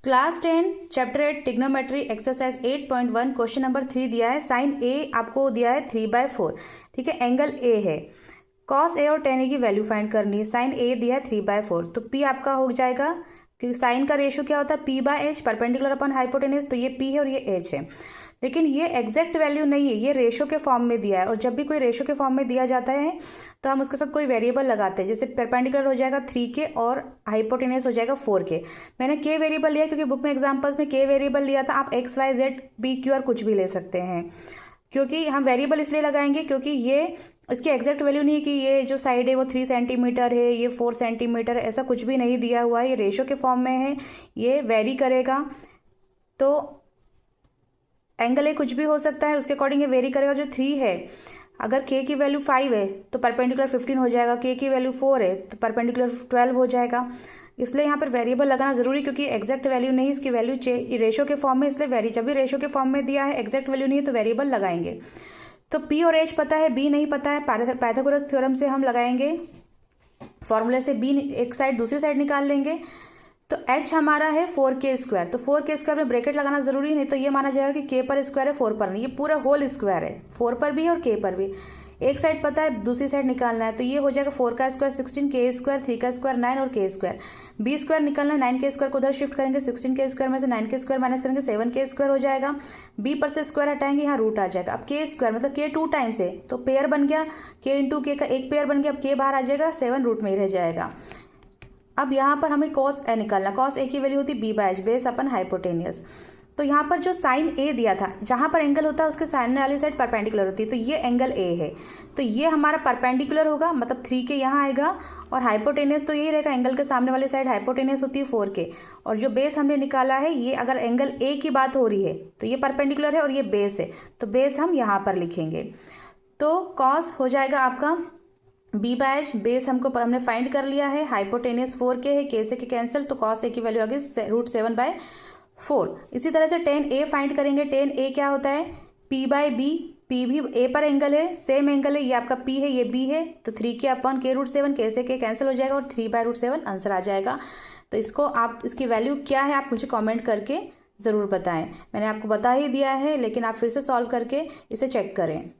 Class 10 chapter 8 trigonometry exercise 8.1 question number 3 दिया है। Sign ए आपको दिया है 3/4। ठीक है, एंगल ए है। कॉस ए और टेन ए की वैल्यू फाइंड करनी है। साइन ए दिया है 3/4, तो पी आपका हो जाएगा, क्योंकि साइन का रेशियो क्या होता है, P by H, perpendicular upon hypotenuse. तो ये पी है और ये एच है, लेकिन ये एग्जैक्ट वैल्यू नहीं है, ये रेशो के फॉर्म में दिया है। और जब भी कोई रेशो के फॉर्म में दिया जाता है तो हम उसके साथ कोई वेरिएबल लगाते हैं। जैसे परपेंडिकुलर हो जाएगा 3 के और हाइपोटेन्यूज हो जाएगा 4 के। मैंने के वेरिएबल लिया क्योंकि बुक में एग्जांपल्स में के वेरिएबल लिया था। आप X Y Z B Q R कुछ भी ले सकते हैं, क्योंकि हम वेरिएबल इसलिए लगाएंगे क्योंकि ये इसकी एग्जैक्ट वैल्यू नहीं है कि ये जो साइड है वो 3 सेंटीमीटर है, ये 4 सेंटीमीटर है, ऐसा कुछ भी नहीं दिया हुआ है। ये रेशो के फॉर्म में है, ये वेरी करेगा। तो एंगल ए कुछ भी हो सकता है, उसके अकॉर्डिंग ये वेरी करेगा। जो 3 है, अगर के की वैल्यू 5 है तो परपेंडिकुलर 15 हो जाएगा, के की वैल्यू 4 है तो परपेंडिकुलर 12 हो जाएगा। इसलिए यहाँ पर वेरिएबल लगाना जरूरी, क्योंकि एग्जैक्ट वैल्यू नहीं, इसकी वैल्यू रेशो के फॉर्म में, इसलिए वेरी जब भी रेशो के फॉर्म में दिया है, एग्जैक्ट वैल्यू नहीं है तो वेरिएबल लगाएंगे। तो पी और एच पता है, बी नहीं पता है। पाइथागोरस थ्योरम से हम लगाएंगे, फॉर्मूले से बी एक साइड दूसरी साइड निकाल लेंगे। तो h हमारा है 4k², तो 4k² में ब्रैकेट लगाना जरूरी, नहीं तो ये माना जाएगा कि k पर स्क्वायर है 4 पर नहीं। ये पूरा होल स्क्वायर है, 4 पर भी और k पर भी। एक साइड पता है, दूसरी साइड निकालना है, तो ये हो जाएगा 4 का स्क्वायर 16, k², 3 का स्क्वायर 9 और k²। b² निकालना है, 9k² को उधर शिफ्ट करेंगे, 16k² में से 9k² माइनस करेंगे, 7k² हो जाएगा। b पर से स्क्वायर हटाएंगे, यहाँ रूट आ जाएगा। अब k² मतलब k 2 टाइम्स है, तो पेयर बन गया, k इंटू k का एक पेयर बन गया। अब k बाहर आ जाएगा, 7 रूट में ही रह जाएगा। अब यहाँ पर हमें कॉस ए निकालना, कॉस ए की वैल्यू होती है B by H, base upon hypotenuse. तो यहाँ पर जो साइन ए दिया था, जहाँ पर एंगल होता है उसके सामने वाली साइड परपेंडिकुलर होती है, तो ये एंगल ए है, तो ये हमारा परपेंडिकुलर होगा, मतलब 3 के यहाँ आएगा। और हाइपोटेनियस तो यही रहेगा, एंगल के सामने वाली साइड हाइपोटेनियस होती है 4 के। और जो बेस हमने निकाला है, ये अगर एंगल ए की बात हो रही है तो ये परपेंडिकुलर है और ये बेस है, तो बेस हम यहाँ पर लिखेंगे। तो कॉस हो जाएगा आपका बी बाय एच, बेस हमने फाइंड कर लिया है, हाइपोटेनियस 4 के है, के से के कैंसिल, तो कॉस ए की वैल्यू आ गई √7/4। इसी तरह से टेन ए फाइंड करेंगे। टेन ए क्या होता है, पी बाय बी, पी भी ए पर एंगल है, सेम एंगल है, ये आपका पी है, ये बी है, तो 3k/k√7, के से के कैंसिल हो जाएगा और 3/√7 आंसर आ जाएगा। तो इसको आप, इसकी वैल्यू क्या है आप मुझे कॉमेंट करके ज़रूर बताएं। मैंने आपको बता ही दिया है, लेकिन आप फिर से सॉल्व करके इसे चेक करें।